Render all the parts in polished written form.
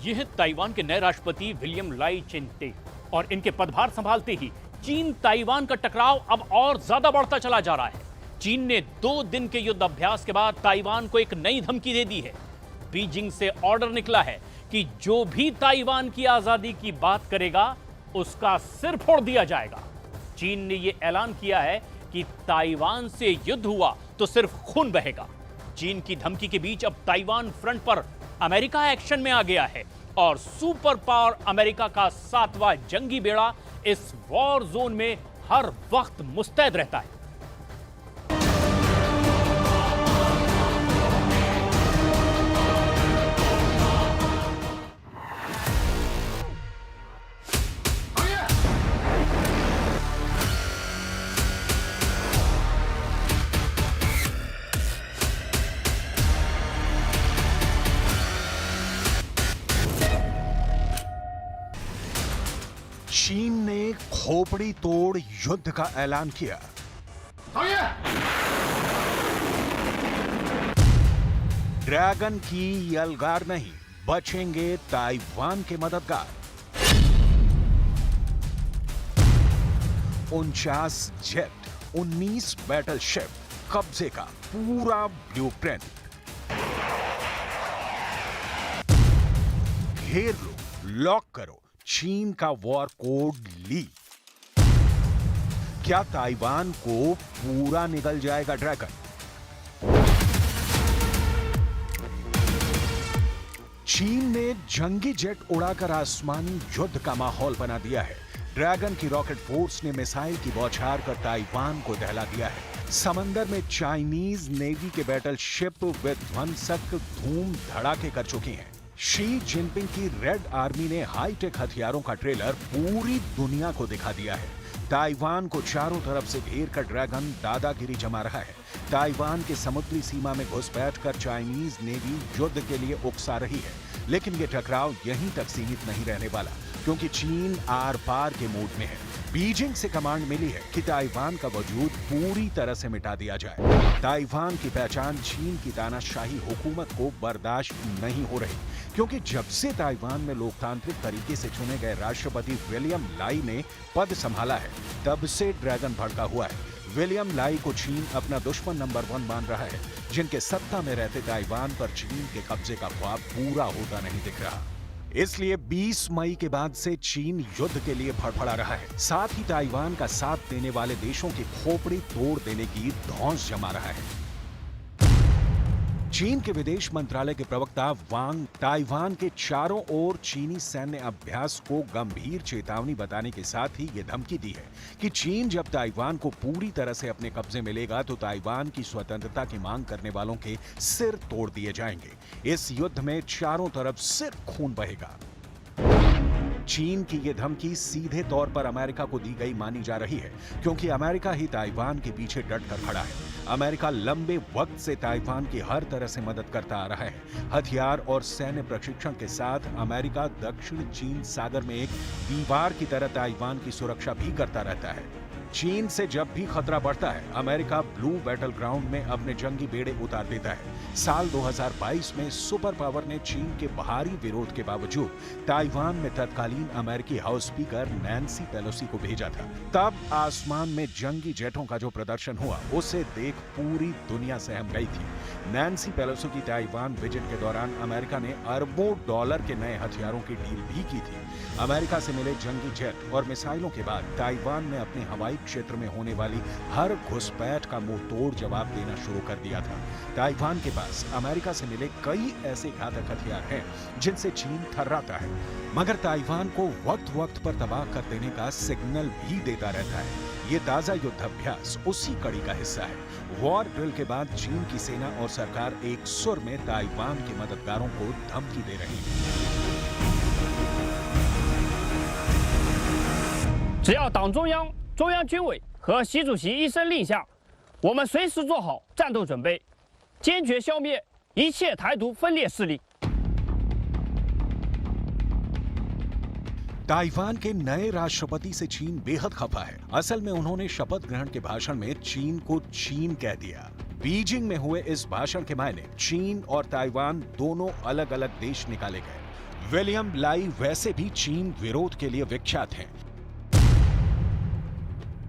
ये हैं ताइवान के नए राष्ट्रपति विलियम लाई चिन-ते और इनके पदभार संभालते ही चीन ताइवान का टकराव अब और ज्यादा बढ़ता चला जा रहा है। चीन ने 2 दिन के युद्ध अभ्यास के बाद ताइवान को एक नई धमकी दे दी है। बीजिंग से ऑर्डर निकला है कि जो भी ताइवान की आजादी की बात करेगा उसका सिर फोड़ दिया जाएगा। चीन ने यह ऐलान किया है कि ताइवान से युद्ध हुआ तो सिर्फ खून बहेगा। चीन की धमकी के बीच अब ताइवान फ्रंट पर अमेरिका एक्शन में आ गया है और सुपर पावर अमेरिका का 7वां जंगी बेड़ा इस वॉर जोन में हर वक्त मुस्तैद रहता है। चीन ने खोपड़ी तोड़ युद्ध का ऐलान किया। ड्रैगन की यलगार नहीं, बचेंगे ताइवान के मददगार। 49 जेट, 19 बैटलशिप, कब्जे का पूरा ब्लूप्रिंट। घेर लो, लॉक करो, चीन का वॉर कोड ली। क्या ताइवान को पूरा निगल जाएगा ड्रैगन? चीन ने जंगी जेट उड़ाकर आसमानी युद्ध का माहौल बना दिया है। ड्रैगन की रॉकेट फोर्स ने मिसाइल की बौछार कर ताइवान को दहला दिया है। समंदर में चाइनीज नेवी के बैटलशिप विध्वंसक धूम धड़ाके कर चुकी हैं। शी जिनपिंग की रेड आर्मी ने हाईटेक हथियारों का ट्रेलर पूरी दुनिया को दिखा दिया है। ताइवान को चारों तरफ से घेर कर ड्रैगन दादागिरी जमा रहा है। ताइवान के समुद्री सीमा में घुसपैठ कर चाइनीज नेवी युद्ध के लिए उकसा रही है। लेकिन ये टकराव यहीं तक सीमित नहीं रहने वाला, क्योंकि चीन आर पार के मूड में है। बीजिंग से कमांड मिली है कि ताइवान का वजूद पूरी तरह से मिटा दिया जाए। ताइवान की पहचान चीन की तानाशाही हुकूमत को बर्दाश्त नहीं हो रही, क्योंकि जब से ताइवान में लोकतांत्रिक तरीके से चुने गए राष्ट्रपति विलियम लाई ने पद संभाला है, तब से ड्रैगन भड़का हुआ है। विलियम लाई को चीन अपना दुश्मन नंबर 1 मान रहा है, जिनके सत्ता में रहते ताइवान पर चीन के कब्जे का ख्वाब पूरा होता नहीं दिख रहा। इसलिए 20 मई के बाद से चीन युद्ध के लिए फड़फड़ा रहा है। साथ ही ताइवान का साथ देने वाले देशों की खोपड़ी तोड़ देने की धौंस जमा रहा है। चीन के विदेश मंत्रालय के प्रवक्ता वांग ताइवान के चारों ओर चीनी सैन्य अभ्यास को गंभीर चेतावनी बताने के साथ ही ये धमकी दी है कि चीन जब ताइवान को पूरी तरह से अपने कब्जे में लेगा तो ताइवान की स्वतंत्रता की मांग करने वालों के सिर तोड़ दिए जाएंगे। इस युद्ध में चारों तरफ सिर्फ खून बहेगा। चीन की यह धमकी सीधे तौर पर अमेरिका को दी गई मानी जा रही है, क्योंकि अमेरिका ही ताइवान के पीछे डट कर खड़ा है। अमेरिका लंबे वक्त से ताइवान की हर तरह से मदद करता आ रहा है। हथियार और सैन्य प्रशिक्षण के साथ अमेरिका दक्षिण चीन सागर में एक दीवार की तरह ताइवान की सुरक्षा भी करता रहता है। चीन से जब भी खतरा बढ़ता है, अमेरिका ब्लू बैटल ग्राउंड में अपने जंगी बेड़े उतार देता है। साल 2022 में सुपर पावर ने चीन के बाहरी विरोध के बावजूद ताइवान में तत्कालीन अमेरिकी हाउस स्पीकर नैन्सी पेलोसी को भेजा था। तब आसमान में जंगी जेटों का जो प्रदर्शन हुआ, उसे देख पूरी दुनिया सहम गई थी। नैन्सी पेलोसी की ताइवान विजिट के दौरान अमेरिका ने अरबों डॉलर के नए हथियारों की डील भी की थी। अमेरिका से मिले जंगी जेट और मिसाइलों के बाद ताइवान ने अपने हवाई क्षेत्र में होने वाली हर घुसपैठ का मुंह तोड़ जवाब देना शुरू कर दिया था। ताइवान के पास अमेरिका से मिले कई ऐसे घातक हथियार हैं जिनसे चीन थर्राता है, मगर ताइवान को वक्त वक्त पर तबाह कर देने का सिग्नल भी देता रहता है। ये ताजा युद्धाभ्यास उसी कड़ी का हिस्सा है। वॉर ड्रिल के बाद चीन की सेना और सरकार एक सुर में ताइवान के मददगारों को धमकी दे रही है। 只要党中央、中央军委和习主席一声令下，我们随时做好战斗准备，坚决消灭一切台独分裂势力。 ताइवान के नए राष्ट्रपति से चीन बेहद खफा है। असल में उन्होंने शपथ ग्रहण के भाषण में चीन को चीन कह दिया। बीजिंग में हुए इस भाषण के मायने चीन और ताइवान दोनों अलग अलग देश निकाले गए। विलियम लाई वैसे भी चीन विरोध के लिए विख्यात हैं।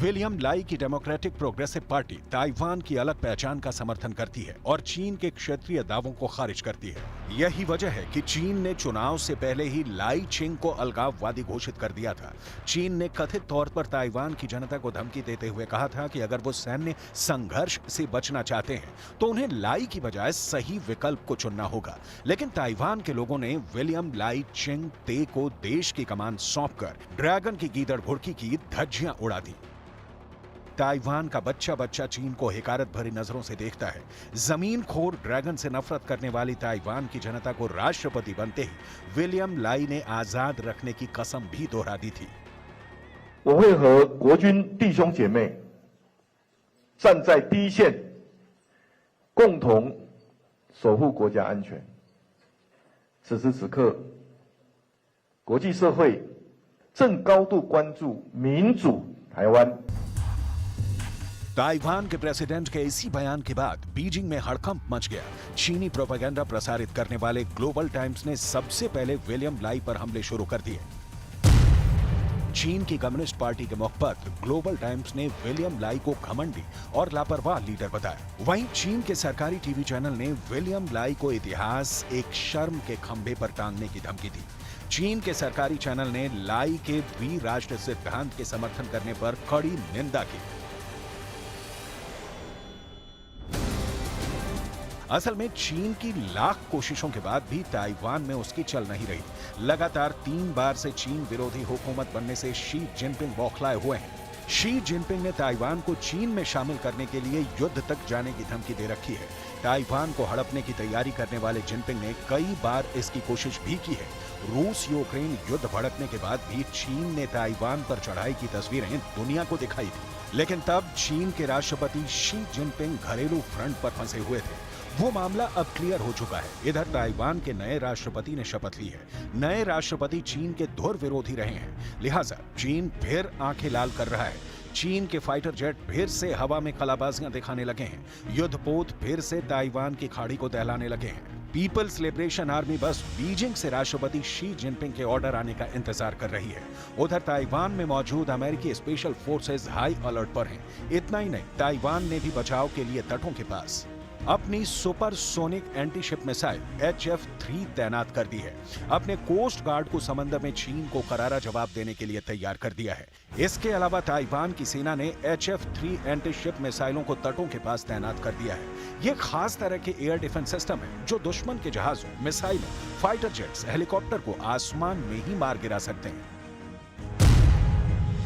विलियम लाई की डेमोक्रेटिक प्रोग्रेसिव पार्टी ताइवान की अलग पहचान का समर्थन करती है और चीन के क्षेत्रीय दावों को खारिज करती है। यही वजह है कि चीन ने चुनाव से पहले ही लाई चिंग को अलगाववादी घोषित कर दिया था। चीन ने कथित तौर पर ताइवान की जनता को धमकी देते हुए कहा था कि अगर वो सैन्य संघर्ष से बचना चाहते हैं तो उन्हें लाई की बजाय सही विकल्प को चुनना होगा। लेकिन ताइवान के लोगों ने विलियम लाई चिंग ते को देश की कमान सौंपकर ड्रैगन की गीदड़ घुड़की की धज्जियां उड़ा दी। ताइवान का बच्चा बच्चा चीन को हिकारत भरी नजरों से देखता है। जमीन खोर ड्रैगन से नफरत करने वाली ताइवान की जनता को राष्ट्रपति बनते ही विलियम लाई ने आजाद रखने की कसम भी दोहरा दी थी। 我会和国军弟兄姐妹站在第一线，共同守护国家安全。此时此刻，国际社会正高度关注民主台湾。 ताइवान के प्रेसिडेंट के इसी बयान के बाद बीजिंग में हड़कंप मच गया। चीनी प्रोपेगेंडा प्रसारित करने वाले ग्लोबल टाइम्स ने सबसे पहले विलियम लाई पर हमले शुरू कर दिए। चीन की कम्युनिस्ट पार्टी के मुखपत्र ग्लोबल टाइम्स ने विलियम लाई को घमंडी और लापरवाह लीडर बताया। वहीं चीन के सरकारी टीवी चैनल ने विलियम लाई को इतिहास एक शर्म के खंभे पर टांगने की धमकी दी। चीन के सरकारी चैनल ने लाई के द्विराष्ट्र सिद्धांत के समर्थन करने पर कड़ी निंदा की। असल में चीन की लाख कोशिशों के बाद भी ताइवान में उसकी चल नहीं रही। लगातार 3 बार से चीन विरोधी हुकूमत बनने से शी जिनपिंग बौखलाए हुए हैं। शी जिनपिंग ने ताइवान को चीन में शामिल करने के लिए युद्ध तक जाने की धमकी दे रखी है। ताइवान को हड़पने की तैयारी करने वाले जिनपिंग ने कई बार इसकी कोशिश भी की है। रूस यूक्रेन युद्ध भड़कने के बाद भी चीन ने ताइवान पर चढ़ाई की तस्वीरें दुनिया को दिखाई थी, लेकिन तब चीन के राष्ट्रपति शी जिनपिंग घरेलू फ्रंट पर फंसे हुए थे। वो मामला अब क्लियर हो चुका है। इधर ताइवान के नए राष्ट्रपति ने शपथ ली है। नए राष्ट्रपति चीन के धुर विरोधी रहे हैं, लिहाजा चीन फिर आंखें लाल कर रहा है। चीन के फाइटर जेट फिर से हवा में कलाबाजियां दिखाने लगे हैं। युद्धपोत फिर से ताइवान की खाड़ी को दहलाने लगे हैं। पीपल्स लिबरेशन आर्मी बस बीजिंग से राष्ट्रपति शी जिनपिंग के ऑर्डर आने का इंतजार कर रही है। उधर ताइवान में मौजूद अमेरिकी स्पेशल फोर्सेस हाई अलर्ट पर हैं। इतना ही नहीं, ताइवान ने भी बचाव के लिए तटों के पास अपनी सुपरसोनिक एंटीशिप मिसाइल HF-3 तैनात कर दी है। अपने कोस्ट गार्ड को समंदर में चीन को करारा जवाब देने के लिए तैयार कर दिया है। इसके अलावा ताइवान की सेना ने HF-3 एंटीशिप मिसाइलों को तटों के पास तैनात कर दिया है। ये खास तरह के एयर डिफेंस सिस्टम है जो दुश्मन के जहाजों, मिसाइलों, फाइटर जेट्स, हेलीकॉप्टर को आसमान में ही मार गिरा सकते हैं।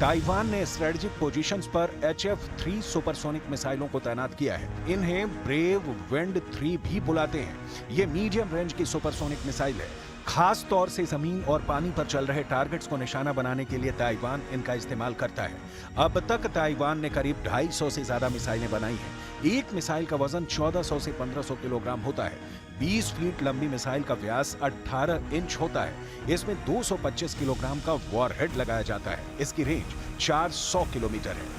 ताइवान ने स्ट्रेटेजिक पोजीशंस पर HF-3 सुपरसोनिक मिसाइलों को तैनात किया है। इन्हें ब्रेव विंड 3 भी बुलाते हैं। ये मीडियम रेंज की सुपरसोनिक मिसाइल है। खास तौर से जमीन और पानी पर चल रहे टारगेट्स को निशाना बनाने के लिए ताइवान इनका इस्तेमाल करता है। अब तक ताइवान ने करीब 250 से ज्यादा मिसाइलें बनाई हैं। एक मिसाइल का वजन 1400 से 1500 किलोग्राम होता है। 20 फीट लंबी मिसाइल का व्यास 18 इंच होता है। इसमें 225 किलोग्राम का वॉरहेड लगाया जाता है। इसकी रेंज 400 किलोमीटर है।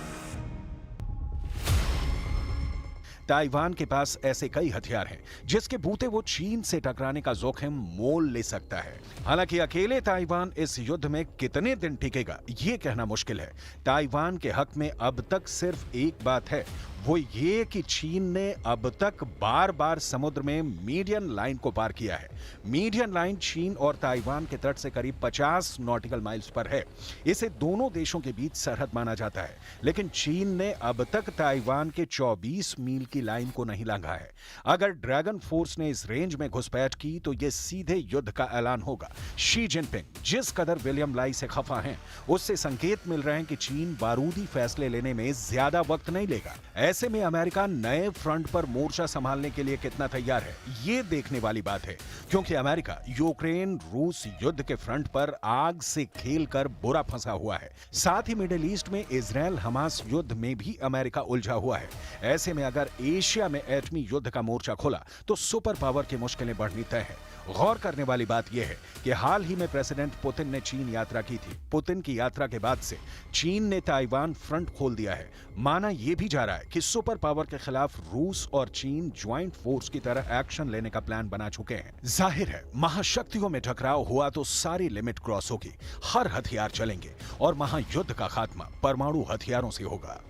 ताइवान के पास ऐसे कई हथियार हैं जिसके बूते वो चीन से टकराने का जोखिम मोल ले सकता है। हालांकि अकेले ताइवान इस युद्ध में कितने दिन टिकेगा ये कहना मुश्किल है। ताइवान के हक में अब तक सिर्फ एक बात है, वो ये कि चीन ने अब तक बार बार समुद्र में मीडियन लाइन को पार किया है। मीडियन लाइन चीन और ताइवान के तट से करीब 50 नॉटिकल माइल्स पर है। इसे दोनों देशों के बीच सरहद माना जाता है, लेकिन चीन ने अब तक ताइवान के 24 मील की लाइन को नहीं लांघा है। अगर ड्रैगन फोर्स ने इस रेंज में घुसपैठ की तो यह सीधे युद्ध का ऐलान होगा। शी जिनपिंग जिस कदर विलियम लाई से खफा हैं, उससे संकेत मिल रहे हैं कि चीन बारूदी फैसले लेने में ज्यादा वक्त नहीं लेगा। ऐसे में अमेरिका नए फ्रंट पर मोर्चा संभालने के लिए कितना तैयार है, ये देखने वाली बात है, क्योंकि अमेरिका यूक्रेन रूस युद्ध के फ्रंट पर आग से खेलकर बुरा फंसा हुआ है। साथ ही मिडिल ईस्ट में इजराइल हमास युद्ध में भी अमेरिका उलझा हुआ है। ऐसे में अगर एशिया में एटमी युद्ध का मोर्चा खुला तो सुपर पावर की मुश्किलें बढ़नी तय है। गौर करने वाली बात यह है कि हाल ही में प्रेसिडेंट पुतिन ने चीन यात्रा की थी। पुतिन की यात्रा के बाद से चीन ने ताइवान फ्रंट खोल दिया है। माना यह भी जा रहा है कि सुपर पावर के खिलाफ रूस और चीन ज्वाइंट फोर्स की तरह एक्शन लेने का प्लान बना चुके हैं। जाहिर है महाशक्तियों में टकराव हुआ तो सारी लिमिट क्रॉस होगी, हर हथियार चलेंगे और महायुद्ध का खात्मा परमाणु हथियारों से होगा।